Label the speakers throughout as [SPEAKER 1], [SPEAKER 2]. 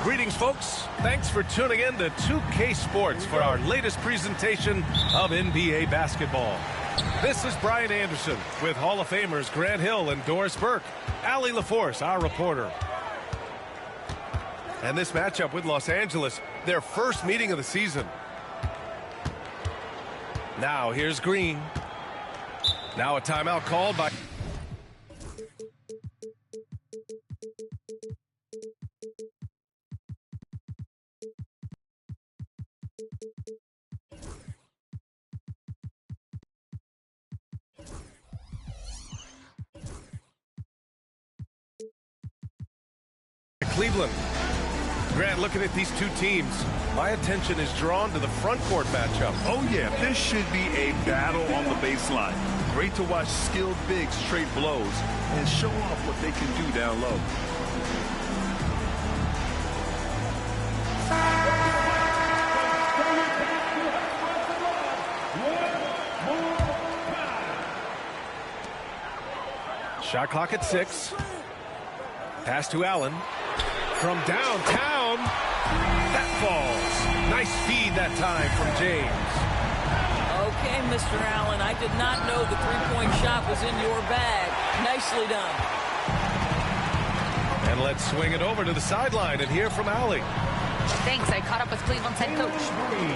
[SPEAKER 1] Greetings, folks. Thanks for tuning in to 2K Sports for our latest presentation of NBA basketball. This is Brian Anderson with Hall of Famers Grant Hill and Doris Burke. Allie LaForce, our reporter. And this matchup with Los Angeles, their first meeting of the season. Now here's Green. Now a timeout called by... Cleveland. Grant, looking at these two teams, my attention is drawn to the front court matchup.
[SPEAKER 2] Oh, yeah, this should be a battle on the baseline. Great to watch skilled bigs trade blows and show off what they can do down low.
[SPEAKER 1] Shot clock at 6. Pass to Allen. From downtown, that falls. Nice feed that time from James.
[SPEAKER 3] Okay, Mr. Allen, I did not know the three-point shot was in your bag. Nicely done.
[SPEAKER 1] And let's swing it over to the sideline and hear from Allie.
[SPEAKER 4] Thanks. I caught up with Cleveland's head coach.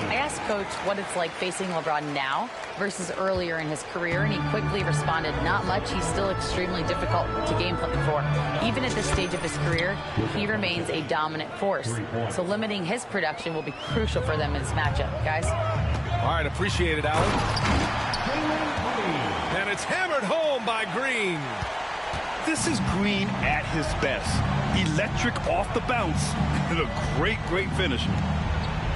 [SPEAKER 4] I asked Coach what it's like facing LeBron now versus earlier in his career, and he quickly responded, not much. He's still extremely difficult to game plan for. Even at this stage of his career, he remains a dominant force. So limiting his production will be crucial for them in this matchup, guys.
[SPEAKER 1] All right, appreciate it, Allen. And it's hammered home by Green.
[SPEAKER 2] This is Green at his best. Electric off the bounce and a great finisher.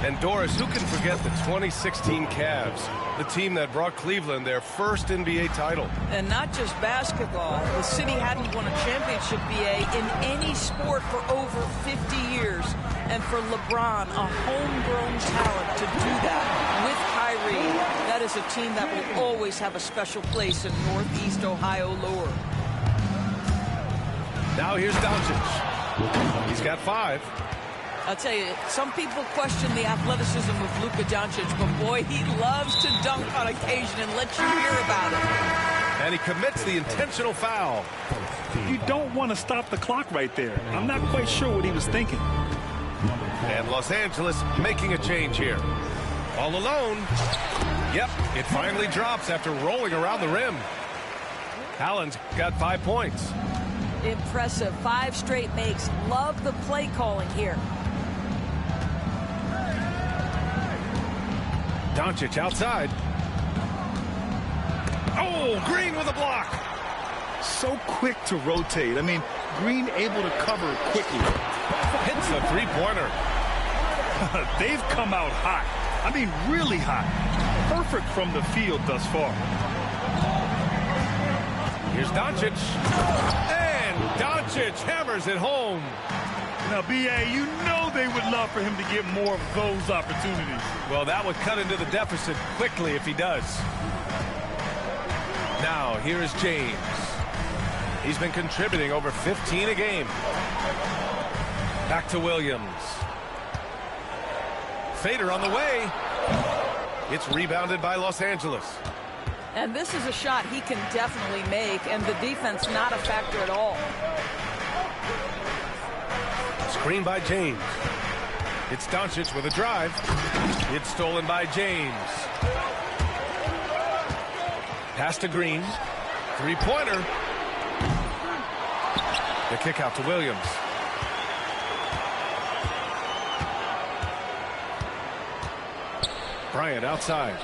[SPEAKER 1] And Doris, who can forget the 2016 Cavs, the team that brought Cleveland their first NBA title?
[SPEAKER 3] And not just basketball. The city hadn't won a championship, BA, in any sport for over 50 years. And for LeBron, a homegrown talent, to do that with Kyrie, that is a team that will always have a special place in Northeast Ohio lore.
[SPEAKER 1] Now here's Doncic. He's got 5.
[SPEAKER 3] I'll tell you, some people question the athleticism of Luka Doncic, but boy, he loves to dunk on occasion and let you hear about it.
[SPEAKER 1] And he commits the intentional foul.
[SPEAKER 2] You don't want to stop the clock right there. I'm not quite sure what he was thinking.
[SPEAKER 1] And Los Angeles making a change here. All alone. Yep, it finally drops after rolling around the rim. Allen's got 5 points.
[SPEAKER 3] Impressive. 5 straight makes. Love the play calling here.
[SPEAKER 1] Doncic outside. Oh, Green with a block.
[SPEAKER 2] So quick to rotate. I mean, Green able to cover quickly.
[SPEAKER 1] Hits a three-pointer.
[SPEAKER 2] They've come out hot. I mean, really hot. Perfect from the field thus far.
[SPEAKER 1] Here's Doncic. And Doncic hammers it home.
[SPEAKER 2] Now, B.A., you know they would love for him to get more of those opportunities.
[SPEAKER 1] Well, that would cut into the deficit quickly if he does. Now, here's James. He's been contributing over 15 a game. Back to Williams. Fader on the way. It's rebounded by Los Angeles.
[SPEAKER 3] And this is a shot he can definitely make, and the defense not a factor at all.
[SPEAKER 1] Screen by James. It's Doncic with a drive. It's stolen by James. Pass to Green. Three-pointer. The kick out to Williams. Bryant outside.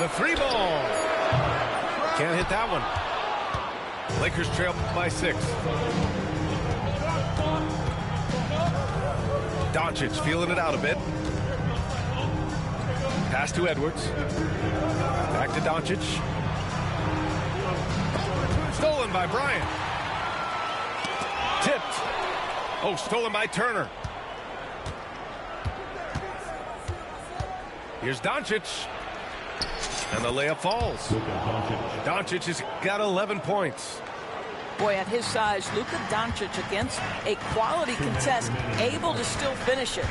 [SPEAKER 1] The three ball. Can't hit that one. Lakers trail by 6. Doncic feeling it out a bit. Pass to Edwards. Back to Doncic. Stolen by Bryant. Tipped. Oh, stolen by Turner. Here's Doncic. And the layup falls. Doncic has got 11 points.
[SPEAKER 3] Boy, at his size, Luka Doncic against a quality contest, able to still finish it.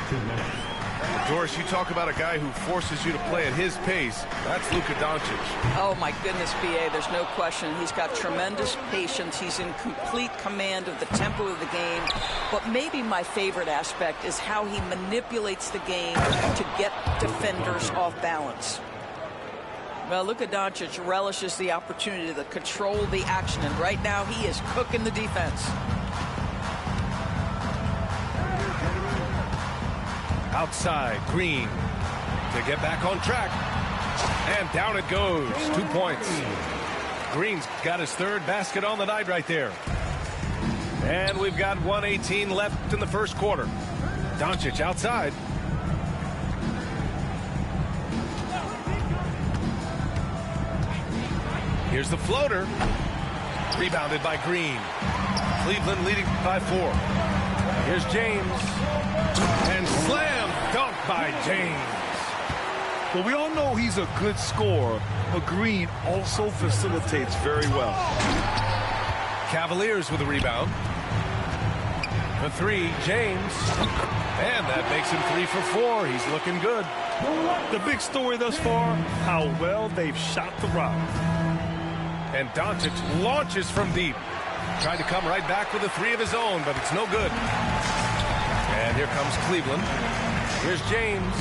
[SPEAKER 1] Doris, you talk about a guy who forces you to play at his pace. That's Luka Doncic.
[SPEAKER 3] Oh, my goodness, B.A., there's no question. He's got tremendous patience. He's in complete command of the tempo of the game. But maybe my favorite aspect is how he manipulates the game to get defenders off balance. Well, Luka Doncic relishes the opportunity to control the action, and right now he is cooking the defense.
[SPEAKER 1] Outside, Green to get back on track. And down it goes. 2 points. Green's got his third basket on the night right there. And we've got 1:18 left in the first quarter. Doncic outside. Here's the floater. Rebounded by Green. Cleveland leading by 4. Here's James. And slam dunk by James.
[SPEAKER 2] Well, we all know he's a good scorer, but Green also facilitates very well.
[SPEAKER 1] Cavaliers with a rebound. The 3, James. And that makes him 3 for 4. He's looking good.
[SPEAKER 2] The big story thus far, how well they've shot the rock.
[SPEAKER 1] And Doncic launches from deep. Tried to come right back with a 3 of his own, but it's no good. And here comes Cleveland. Here's James.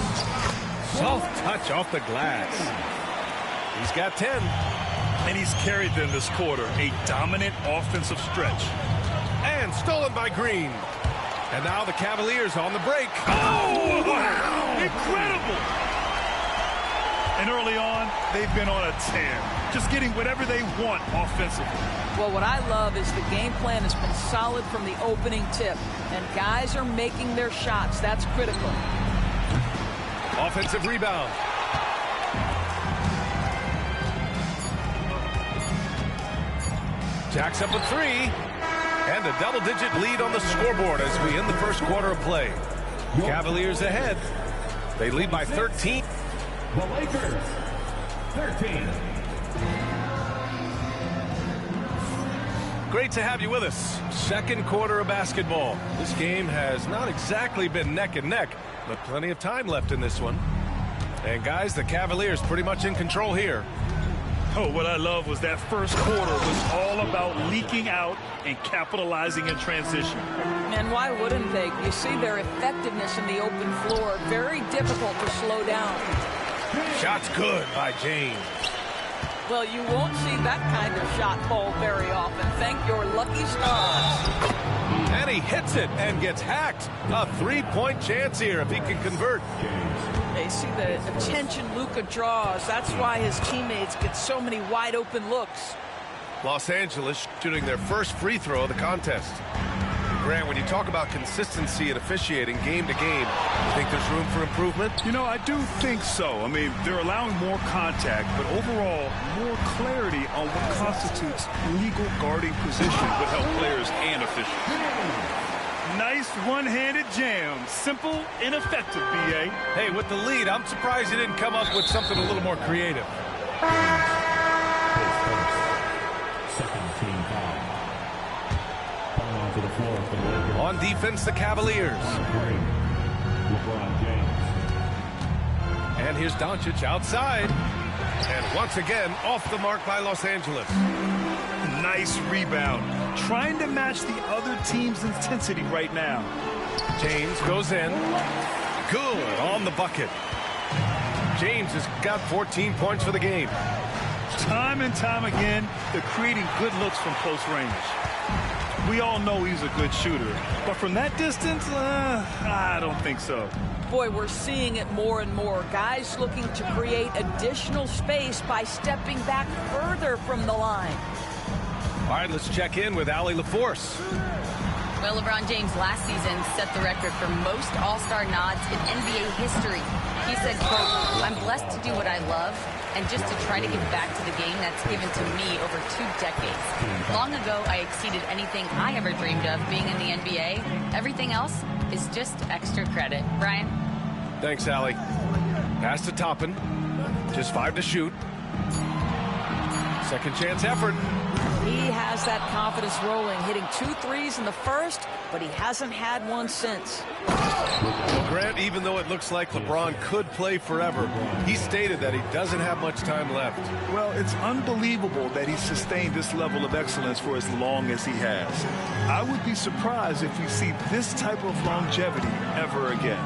[SPEAKER 1] Soft touch off the glass. He's got 10.
[SPEAKER 2] And he's carried them this quarter. A dominant offensive stretch.
[SPEAKER 1] And stolen by Green. And now the Cavaliers on the break.
[SPEAKER 2] Oh, wow! Incredible! And early on, they've been on a tear. Just getting whatever they want offensively.
[SPEAKER 3] Well, what I love is the game plan has been solid from the opening tip. And guys are making their shots. That's critical.
[SPEAKER 1] Offensive rebound. Jacks up a 3. And a double-digit lead on the scoreboard as we end the first quarter of play. Cavaliers ahead. They lead by 13.
[SPEAKER 5] The Lakers, 13.
[SPEAKER 1] Great to have you with us. Second quarter of basketball. This game has not exactly been neck and neck, but plenty of time left in this one. And guys, the Cavaliers pretty much in control here.
[SPEAKER 2] Oh, what I love was that first quarter was all about leaking out and capitalizing in transition.
[SPEAKER 3] And why wouldn't they? You see their effectiveness in the open floor. Very difficult to slow down.
[SPEAKER 1] Shot's good by James.
[SPEAKER 3] Well, you won't see that kind of shot fall very often. Thank your lucky stars.
[SPEAKER 1] And he hits it and gets hacked. A 3-point chance here if he can convert.
[SPEAKER 3] They see the attention Luka draws. That's why his teammates get so many wide open looks.
[SPEAKER 1] Los Angeles shooting their first free throw of the contest. Grant, when you talk about consistency and officiating game to game, you think there's room for improvement?
[SPEAKER 2] You know, I do think so. I mean, they're allowing more contact, but overall, more clarity on what constitutes legal guarding position would help players and officials. Nice one-handed jam. Simple and effective, B.A.
[SPEAKER 1] Hey, with the lead, I'm surprised he didn't come up with something a little more creative.
[SPEAKER 5] Second team foul. Ball onto the floor for the Lakers.
[SPEAKER 1] On defense, the Cavaliers.
[SPEAKER 5] LeBron James.
[SPEAKER 1] And here's Doncic outside. And once again, off the mark by Los Angeles.
[SPEAKER 2] Nice rebound. Trying to match the other team's intensity right now.
[SPEAKER 1] James goes in. Good on the bucket. James has got 14 points for the game.
[SPEAKER 2] Time and time again, they're creating good looks from close range. We all know he's a good shooter, but from that distance, I don't think so.
[SPEAKER 3] Boy, we're seeing it more and more. Guys looking to create additional space by stepping back further from the line.
[SPEAKER 1] All right, let's check in with Allie LaForce.
[SPEAKER 4] Well, LeBron James last season set the record for most All-Star nods in NBA history. He said, quote, "I'm blessed to do what I love and just to try to give back to the game that's given to me over 2 decades. Long ago, I exceeded anything I ever dreamed of being in the NBA. Everything else is just extra credit." Brian?
[SPEAKER 1] Thanks, Allie. Pass to Toppin. Just 5 to shoot. Second chance effort.
[SPEAKER 3] He has that confidence rolling, hitting 2 threes in the first, but he hasn't had one since.
[SPEAKER 1] Well, Grant, even though it looks like LeBron could play forever, he stated that he doesn't have much time left.
[SPEAKER 2] Well, it's unbelievable that he's sustained this level of excellence for as long as he has. I would be surprised if we see this type of longevity ever again.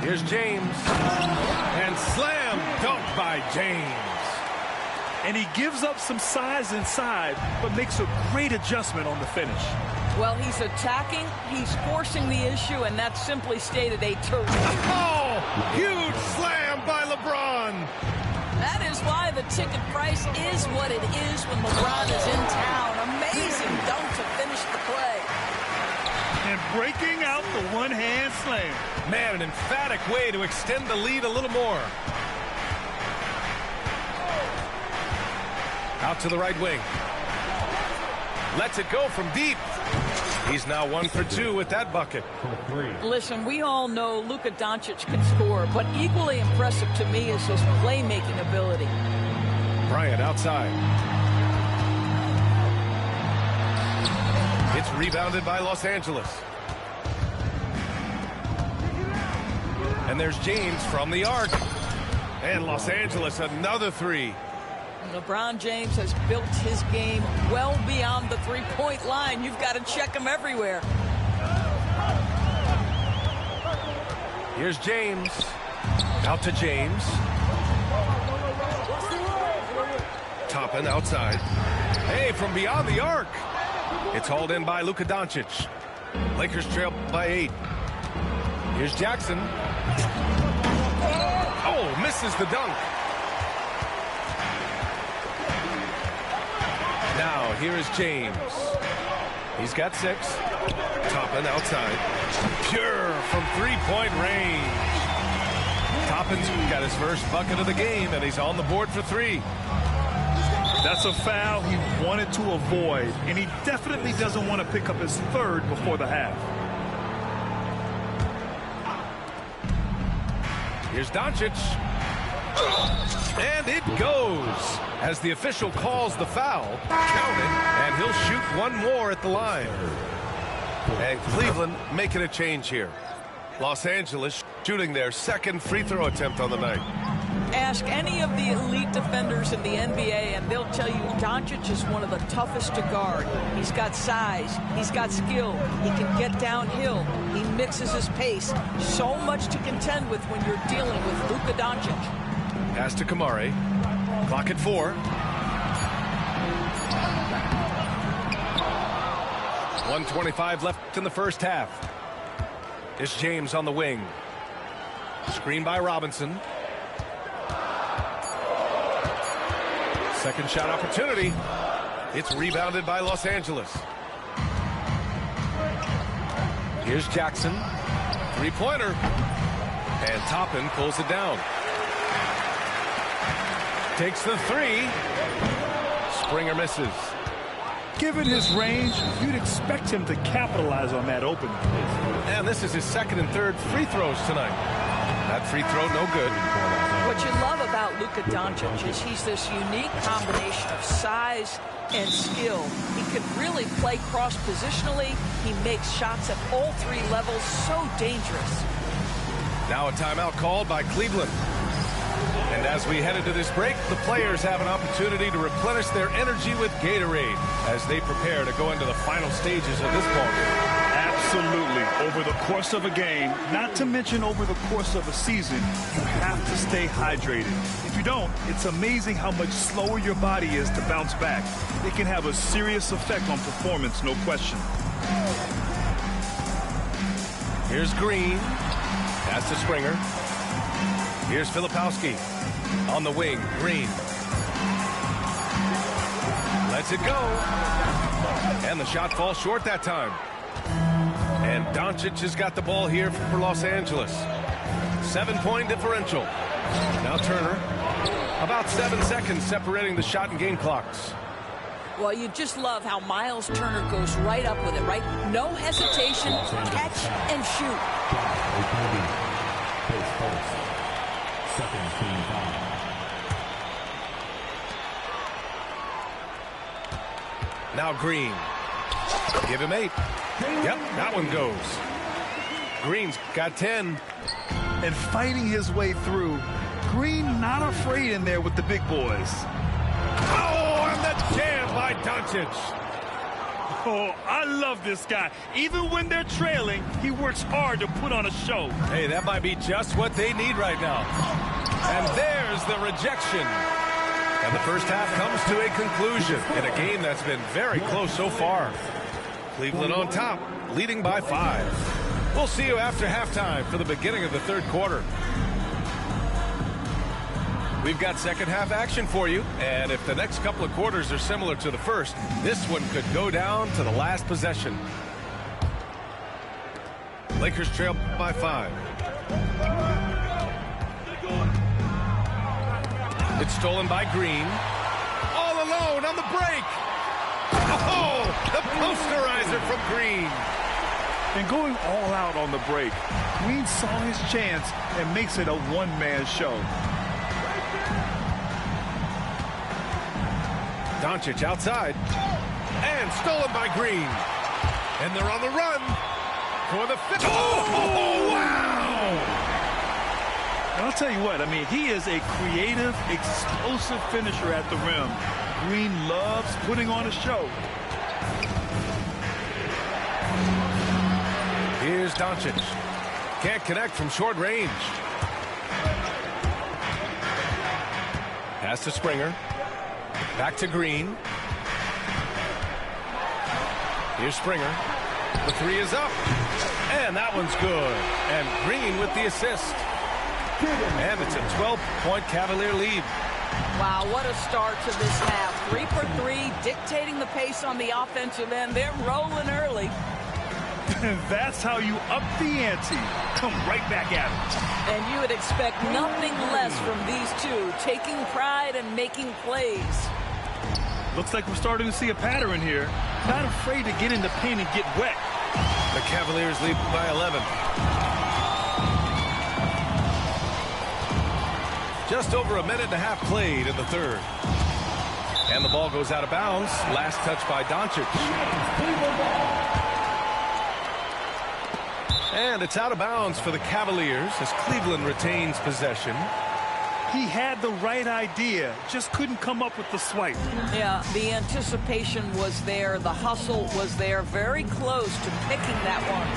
[SPEAKER 1] Here's James. And slam dunk by James.
[SPEAKER 2] And he gives up some size inside, but makes a great adjustment on the finish.
[SPEAKER 3] Well, he's attacking, he's forcing the issue, and that's simply stated a terrific.
[SPEAKER 1] Oh, huge slam by LeBron.
[SPEAKER 3] That is why the ticket price is what it is when LeBron is in town. Amazing dunk to finish the play.
[SPEAKER 2] And breaking out the one-hand slam.
[SPEAKER 1] Man, an emphatic way to extend the lead a little more. Out to the right wing. Lets it go from deep. He's now 1 for 2 with that bucket.
[SPEAKER 3] Listen, we all know Luka Doncic can score, but equally impressive to me is his playmaking ability.
[SPEAKER 1] Bryant outside. It's rebounded by Los Angeles. And there's James from the arc. And Los Angeles, another 3.
[SPEAKER 3] LeBron James has built his game well beyond the three-point line. You've got to check him everywhere.
[SPEAKER 1] Here's James. Out to James. Toppin outside. Hey, from beyond the arc. It's hauled in by Luka Doncic. Lakers trail by 8. Here's Jackson. Oh, misses the dunk. Now, here is James. He's got 6. Toppin outside. Pure from three-point range. Toppin's got his first bucket of the game, and he's on the board for 3.
[SPEAKER 2] That's a foul he wanted to avoid, and he definitely doesn't want to pick up his 3rd before the half.
[SPEAKER 1] Here's Doncic. And it goes. As the official calls the foul, count it, and he'll shoot 1 more at the line. And Cleveland making a change here. Los Angeles shooting their 2nd free throw attempt on the night.
[SPEAKER 3] Ask any of the elite defenders in the NBA, and they'll tell you Doncic is one of the toughest to guard. He's got size. He's got skill. He can get downhill. He mixes his pace. So much to contend with when you're dealing with Luka Doncic.
[SPEAKER 1] Pass to Kamari. Clock at 4. 1:25 left in the first half. It's James on the wing. Screen by Robinson. Second shot opportunity. It's rebounded by Los Angeles. Here's Jackson. 3-pointer. And Toppin pulls it down. Takes the 3. Springer misses.
[SPEAKER 2] Given his range, you'd expect him to capitalize on that opening.
[SPEAKER 1] And this is his 2nd and 3rd free throws tonight. That free throw no good.
[SPEAKER 3] What you love about Luka Doncic is he's this unique combination of size and skill. He can really play cross-positionally. He makes shots at all 3 levels. So dangerous.
[SPEAKER 1] Now a timeout called by Cleveland. And as we head into this break, the players have an opportunity to replenish their energy with Gatorade as they prepare to go into the final stages of this ballgame.
[SPEAKER 2] Absolutely. Over the course of a game, not to mention over the course of a season, you have to stay hydrated. If you don't, it's amazing how much slower your body is to bounce back. It can have a serious effect on performance, no question.
[SPEAKER 1] Here's Green. Pass to Springer. Here's Filipowski. On the wing, Green. Lets it go. And the shot falls short that time. And Doncic has got the ball here for Los Angeles. 7-point differential. Now Turner. About 7 seconds separating the shot and game clocks.
[SPEAKER 3] Well, you just love how Miles Turner goes right up with it, right? No hesitation, catch and shoot.
[SPEAKER 5] Second team foul.
[SPEAKER 1] Now Green. Give him 8. Yep, that one goes. Green's got 10.
[SPEAKER 2] And fighting his way through. Green not afraid in there with the big boys.
[SPEAKER 1] Oh, and the jam by Doncic.
[SPEAKER 2] Oh, I love this guy. Even when they're trailing, he works hard to put on a show.
[SPEAKER 1] Hey, that might be just what they need right now. And there's the rejection. And the first half comes to a conclusion in a game that's been very close so far. Cleveland on top, leading by 5. We'll see you after halftime for the beginning of the third quarter. We've got second half action for you, and if the next couple of quarters are similar to the first, this one could go down to the last possession. Lakers trail by 5. It's stolen by Green. All alone on the break. Oh, the posterizer from Green.
[SPEAKER 2] And going all out on the break, Green saw his chance and makes it a one-man show.
[SPEAKER 1] Doncic outside. And stolen by Green. And they're on the run for the fifth. Oh, wow!
[SPEAKER 2] And I'll tell you what, I mean, he is a creative, explosive finisher at the rim. Green loves putting on a show.
[SPEAKER 1] Here's Doncic. Can't connect from short range. Pass to Springer. Back to Green. Here's Springer. The 3 is up. And that one's good. And Green with the assist. And it's a 12-point Cavalier lead.
[SPEAKER 3] Wow, what a start to this half. 3 for 3, dictating the pace on the offensive end. They're rolling early.
[SPEAKER 2] That's how you up the ante. Come right back at it.
[SPEAKER 3] And you would expect nothing less from these two, taking pride and making plays.
[SPEAKER 2] Looks like we're starting to see a pattern here. Not afraid to get in the paint and get wet.
[SPEAKER 1] The Cavaliers lead by 11. Just over a minute and a half played in the third. And the ball goes out of bounds. Last touch by Doncic. And it's out of bounds for the Cavaliers as Cleveland retains possession.
[SPEAKER 2] He had the right idea, just couldn't come up with the swipe.
[SPEAKER 3] Yeah, the anticipation was there. The hustle was there. Very close to picking that one.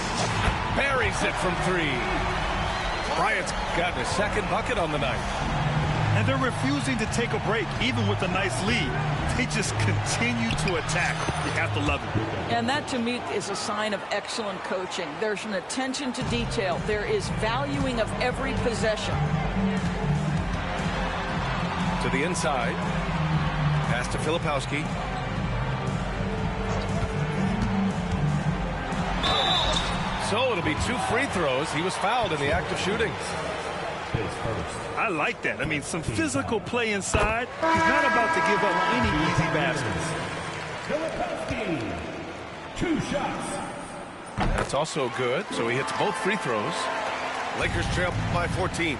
[SPEAKER 1] Buries it from 3. Bryant's gotten a second bucket on the night.
[SPEAKER 2] And they're refusing to take a break, even with a nice lead. They just continue to attack. You have to love it.
[SPEAKER 3] And that, to me, is a sign of excellent coaching. There's an attention to detail. There is valuing of every possession.
[SPEAKER 1] To the inside. Pass to Filipowski. So it'll be 2 free throws. He was fouled in the act of shooting.
[SPEAKER 2] I like that. I mean, some physical play inside. He's not about to give up any easy baskets.
[SPEAKER 5] Filipowski, 2 shots.
[SPEAKER 1] That's also good. So he hits both free throws. Lakers trail by 14.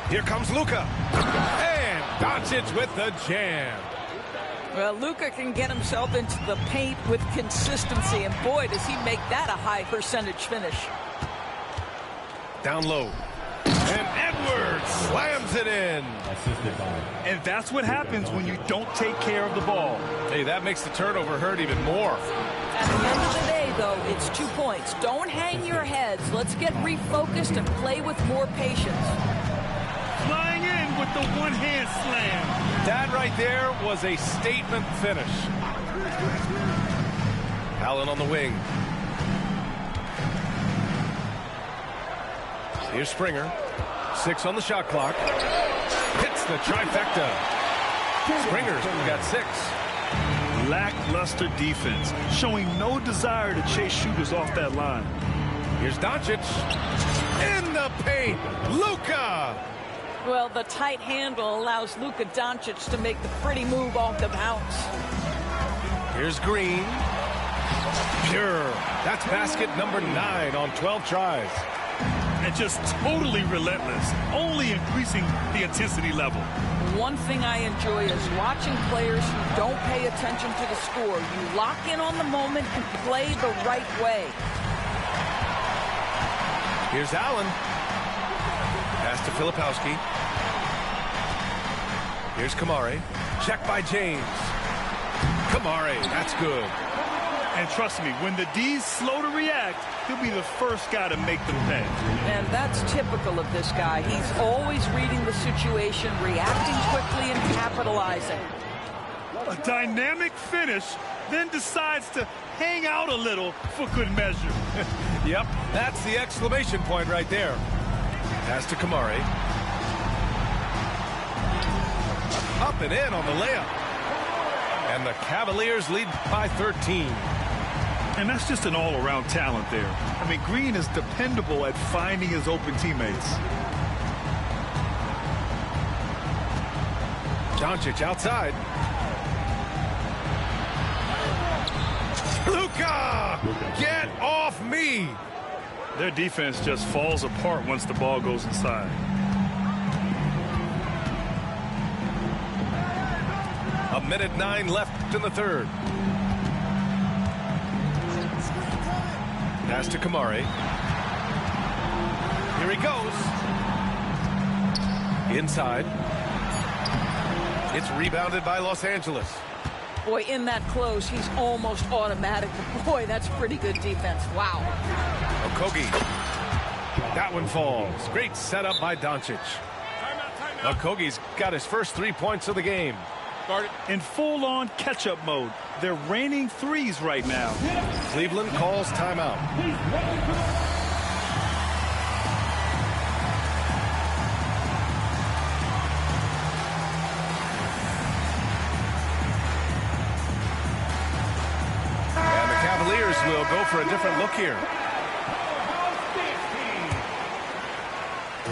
[SPEAKER 1] Here comes Luka. And Doncic with the jam.
[SPEAKER 3] Well, Luka can get himself into the paint with consistency. And boy, does he make that a high percentage finish.
[SPEAKER 1] Down low. And Edwards slams it in.
[SPEAKER 2] And that's what happens when you don't take care of the ball.
[SPEAKER 1] Hey, that makes the turnover hurt even more.
[SPEAKER 3] At the end of the day, though, it's 2 points. Don't hang your heads. Let's get refocused and play with more patience.
[SPEAKER 2] Flying in with the one-hand slam.
[SPEAKER 1] That right there was a statement finish. Allen on the wing. Here's Springer. 6 on the shot clock. Hits the trifecta. Springer's got 6.
[SPEAKER 2] Lackluster defense, showing no desire to chase shooters off that line.
[SPEAKER 1] Here's Doncic. In the paint. Luka.
[SPEAKER 3] Well, the tight handle allows Luka Doncic to make the pretty move off the bounce.
[SPEAKER 1] Here's Green. Pure. That's basket number 9 on 12 tries.
[SPEAKER 2] And just totally relentless, only increasing the intensity level.
[SPEAKER 3] One thing I enjoy is watching players who don't pay attention to the score. You lock in on the moment and play the right way.
[SPEAKER 1] Here's Allen. Pass to Filipowski. Here's Kamari. Check by James. Kamari, that's good.
[SPEAKER 2] And trust me, when the D's slow to react, he'll be the first guy to make them pay.
[SPEAKER 3] And that's typical of this guy. He's always reading the situation, reacting quickly, and capitalizing.
[SPEAKER 2] A dynamic finish, then decides to hang out a little for good measure.
[SPEAKER 1] Yep, that's the exclamation point right there. Pass to Kamari. Up and in on the layup. And the Cavaliers lead by 13.
[SPEAKER 2] And that's just an all-around talent there. I mean, Green is dependable at finding his open teammates.
[SPEAKER 1] Doncic outside. Luka! Get off me!
[SPEAKER 2] Their defense just falls apart once the ball goes inside.
[SPEAKER 1] A minute 9 left in the third. Pass to Kamari. Here he goes. Inside. It's rebounded by Los Angeles.
[SPEAKER 3] Boy, in that close, he's almost automatic. Boy, that's pretty good defense. Wow.
[SPEAKER 1] Okogie. That one falls. Great setup by Doncic. Okogie's got his first 3 points of the game.
[SPEAKER 2] In full-on catch-up mode. They're raining threes right now.
[SPEAKER 1] Cleveland calls timeout. And the Cavaliers will go for a different look here.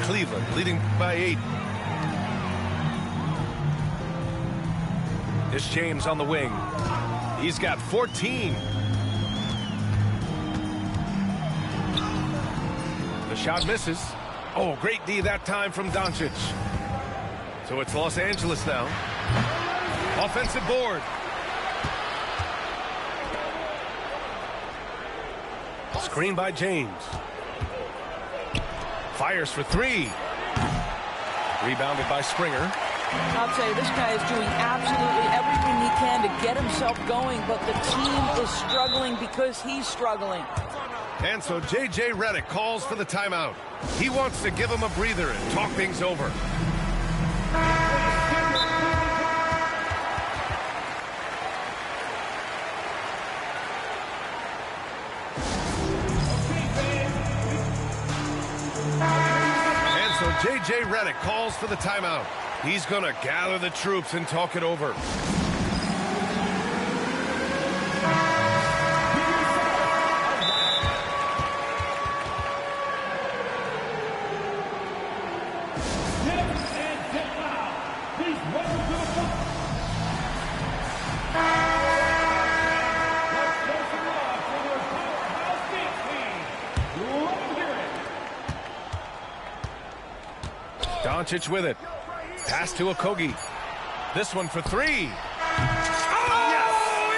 [SPEAKER 1] Cleveland leading by 8. It's James on the wing. He's got 14. The shot misses. Oh, great D that time from Doncic. So it's Los Angeles now. Offensive board. Screen by James. Fires for 3. Rebounded by Springer.
[SPEAKER 3] I'll tell you, this guy is doing absolutely everything he can to get himself going, but the team is struggling because he's struggling.
[SPEAKER 1] And so J.J. Redick calls for the timeout. He wants to give him a breather and talk things over. And so J.J. Redick calls for the timeout. He's going to gather the troops and talk it over. Doncic with it. Pass to Okogie. This one for 3. Oh, yes!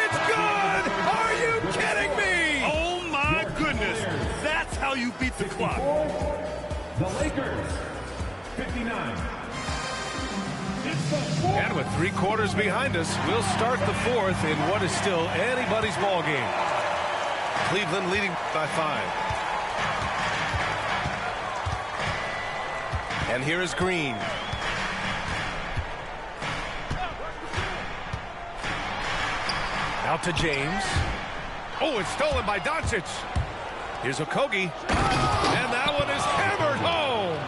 [SPEAKER 1] It's good! Are you kidding me?
[SPEAKER 2] Oh, my goodness. That's how you beat the clock.
[SPEAKER 5] The Lakers, 59.
[SPEAKER 1] And with 3 quarters behind us, we'll start the 4th in what is still anybody's ball game. Cleveland leading by 5. And here is Green. Out to James. Oh, it's stolen by Doncic. Here's Okogie. And that one is hammered home.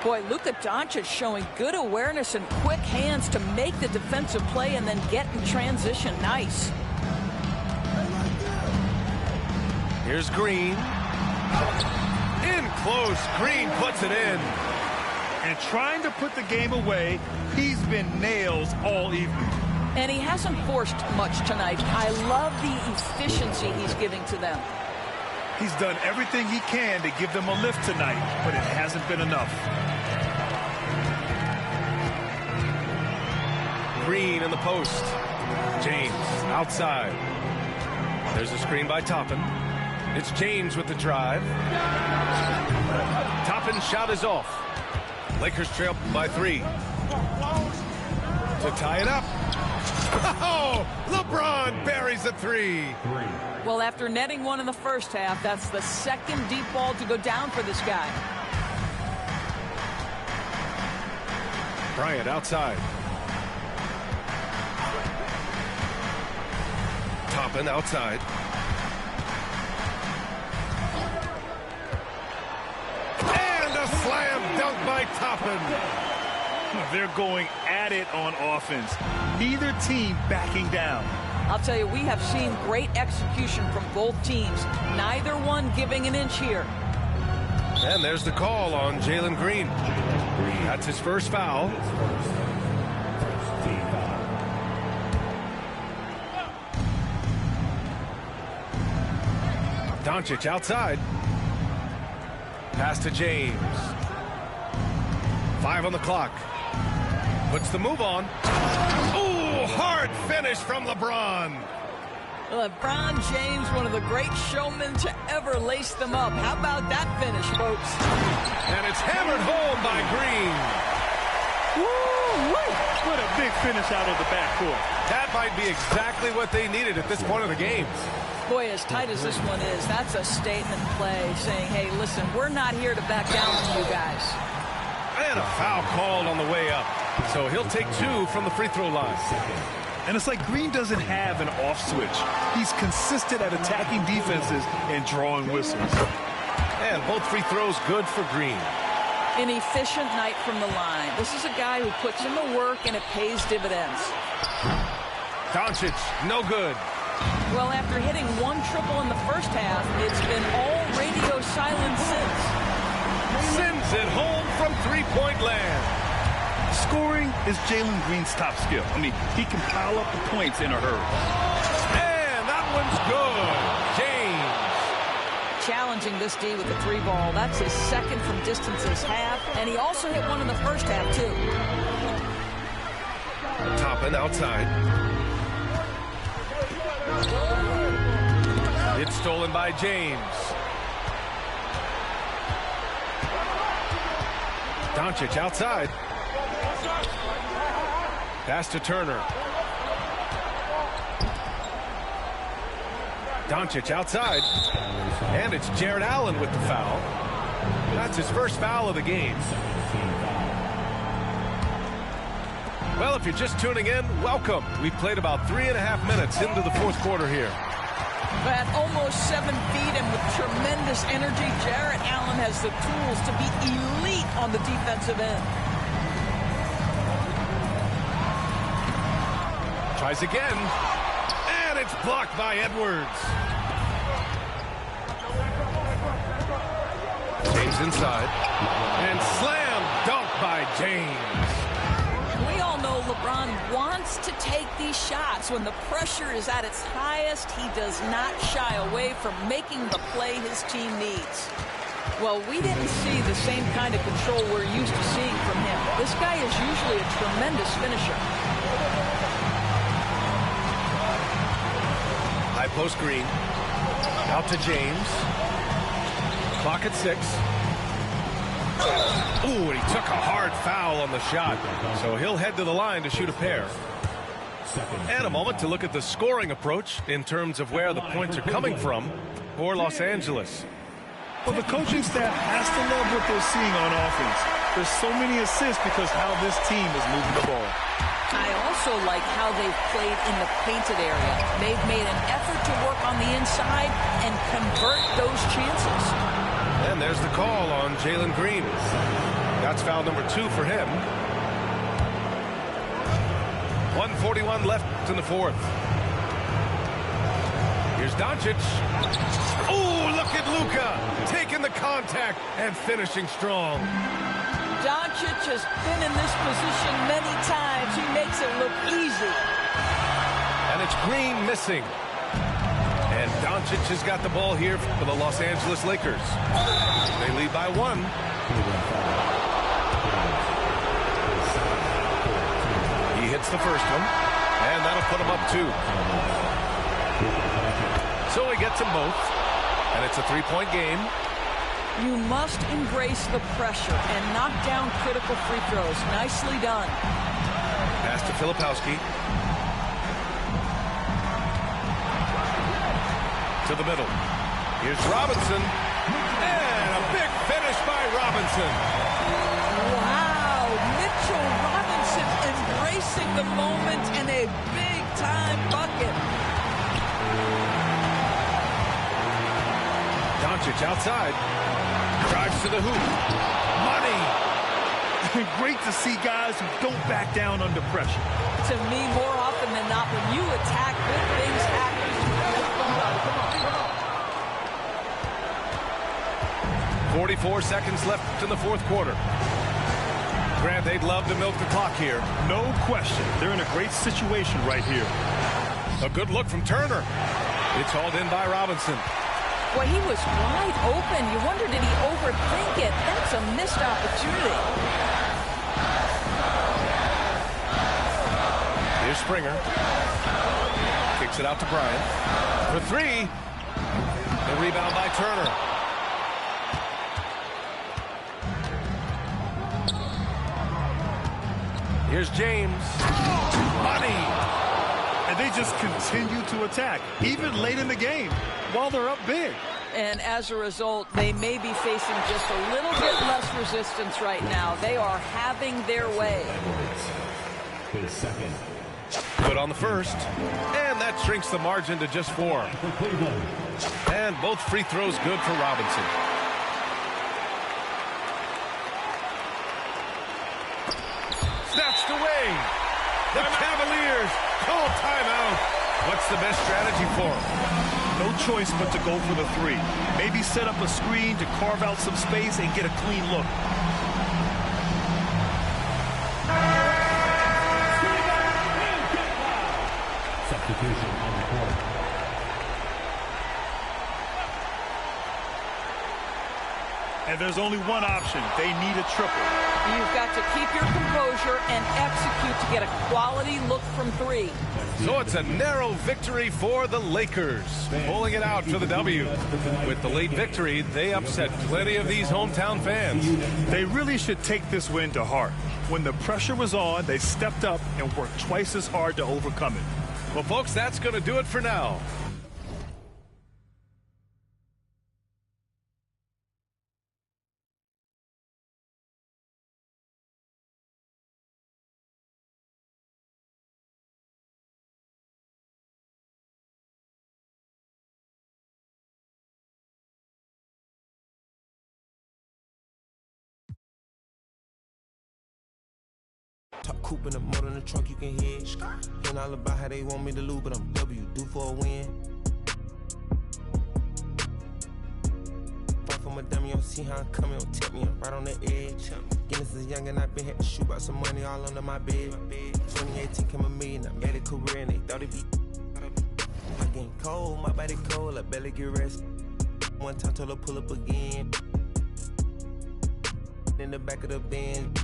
[SPEAKER 3] Boy, Luka Doncic showing good awareness and quick hands to make the defensive play and then get in transition. Nice.
[SPEAKER 1] Here's Green. In close. Green puts it in.
[SPEAKER 2] And trying to put the game away, he's been nails all evening.
[SPEAKER 3] And he hasn't forced much tonight. I love the efficiency he's giving to them.
[SPEAKER 2] He's done everything he can to give them a lift tonight, but it hasn't been enough.
[SPEAKER 1] Green in the post. James outside. There's a screen by Toppin. It's James with the drive. Toppin's shot is off. Lakers trail by 3. To tie it up. Oh, LeBron buries a 3.
[SPEAKER 3] Well, after netting one in the first half, that's the second deep ball to go down for this guy.
[SPEAKER 1] Bryant outside. Toppin outside. And a slam dunk by Toppin.
[SPEAKER 2] They're going at it on offense. Neither team backing down.
[SPEAKER 3] I'll tell you, we have seen great execution from both teams. Neither one giving an inch here.
[SPEAKER 1] And there's the call on Jalen Green. That's his first foul. Doncic outside. Pass to James. 5 on the clock. Puts the move on. Ooh, hard finish from LeBron.
[SPEAKER 3] LeBron James, one of the great showmen to ever lace them up. How about that finish, folks?
[SPEAKER 1] And it's hammered home by Green.
[SPEAKER 2] Woo-wee! What a big finish out of the backcourt.
[SPEAKER 1] That might be exactly what they needed at this point of the game.
[SPEAKER 3] Boy, as tight as this one is, that's a statement play saying, hey, listen, we're not here to back down on you guys.
[SPEAKER 1] And a foul called on the way up. So he'll take 2 from the free throw line.
[SPEAKER 2] And it's like Green doesn't have an off switch. He's consistent at attacking defenses and drawing whistles.
[SPEAKER 1] And both free throws good for Green.
[SPEAKER 3] An efficient night from the line. This is a guy who puts in the work and it pays dividends.
[SPEAKER 1] Doncic, no good.
[SPEAKER 3] Well, after hitting 1 triple in the first half, it's been all radio silence since.
[SPEAKER 1] Sends it home from three-point land.
[SPEAKER 2] Scoring is Jalen Green's top skill. I mean, he can pile up the points in a hurry.
[SPEAKER 1] And that one's good. James.
[SPEAKER 3] Challenging this D with the 3 ball. That's his second from distance this half. And he also hit one in the first half, too.
[SPEAKER 1] Toppin outside. It's stolen by James. Doncic outside. Pass to Turner. Doncic outside. And it's Jared Allen with the foul. That's his first foul of the game. Well, if you're just tuning in, welcome. We've played about 3.5 minutes into the fourth quarter here.
[SPEAKER 3] At almost 7 feet and with tremendous energy, Jared Allen has the tools to be elite on the defensive end.
[SPEAKER 1] Tries again. And it's blocked by Edwards. James inside. And slam dunk by James.
[SPEAKER 3] We all know LeBron wants to take these shots. When the pressure is at its highest, he does not shy away from making the play his team needs. Well, we didn't see the same kind of control we're used to seeing from him. This guy is usually a tremendous finisher.
[SPEAKER 1] High post Green. Out to James. Clock at 6. Ooh, and he took a hard foul on the shot. So he'll head to the line to shoot a pair. And a moment to look at the scoring approach in terms of where the points are coming from for Los Angeles.
[SPEAKER 2] Well, the coaching staff has to love what they're seeing on offense. There's so many assists because how this team is moving the ball.
[SPEAKER 3] I also like how they've played in the painted area. They've made an effort to work on the inside and convert those chances.
[SPEAKER 1] And there's the call on Jalen Green. That's foul number 2 for him. 1:41 left in the fourth. Here's Doncic. Oh, look at Luka taking the contact and finishing strong.
[SPEAKER 3] Doncic has been in this position many times. He makes it look easy.
[SPEAKER 1] And it's Green missing. And Doncic has got the ball here for the Los Angeles Lakers. They lead by 1. He hits the first one, and that'll put him up 2. So he gets them both, and it's a 3-point game.
[SPEAKER 3] You must embrace the pressure and knock down critical free throws. Nicely done.
[SPEAKER 1] Pass to Filipowski. To the middle. Here's Robinson. And a big finish by Robinson.
[SPEAKER 3] Wow. Mitchell Robinson embracing the moment and a big-time bucket.
[SPEAKER 1] Doncic outside. Drives to the hoop. Money.
[SPEAKER 2] Great to see guys who don't back down under pressure.
[SPEAKER 3] To me, more often than not, when you attack, good things happen.
[SPEAKER 1] 44 seconds left in the fourth quarter. Grant, they'd love to milk the clock here.
[SPEAKER 2] No question. They're in a great situation right here.
[SPEAKER 1] A good look from Turner. It's hauled in by Robinson.
[SPEAKER 3] Boy, he was wide open. You wonder, did he overthink it? That's a missed opportunity.
[SPEAKER 1] Here's Springer. Kicks it out to Bryant. For 3. The rebound by Turner. Here's James. Money.
[SPEAKER 2] And they just continue to attack, even late in the game, while they're up big.
[SPEAKER 3] And as a result, they may be facing just a little bit less resistance right now. They are having their way.
[SPEAKER 5] His second.
[SPEAKER 1] Good on the first. And that shrinks the margin to just 4. And both free throws good for Robinson. Snatched away. The Cavaliers call timeout. What's the best strategy for them?
[SPEAKER 2] No choice but to go for the 3. Maybe set up a screen to carve out some space and get a clean look.
[SPEAKER 5] Substitution on the court.
[SPEAKER 2] And there's only one option. They need a triple.
[SPEAKER 3] You've got to keep your composure and execute to get a quality look from 3.
[SPEAKER 1] So it's a narrow victory for the Lakers, pulling it out for the W. With the late victory, they upset plenty of these hometown fans.
[SPEAKER 2] They really should take this win to heart. When the pressure was on, they stepped up and worked twice as hard to overcome it.
[SPEAKER 1] Well, folks, that's going to do it for now.
[SPEAKER 6] Top coupe in the motor in the trunk, you can hear it. And all about how they want me to lose, but I'm W, due for a win. Fight for my dummy, you don't see how I'm coming, don't tip me, I'm right on the edge. Guinness is young and I been had to shoot out some money all under my bed. 2018 came a million, I made a career and they thought it'd be. I getting cold, my body cold, I barely get rest. One time told her pull up again. In the back of the Benz.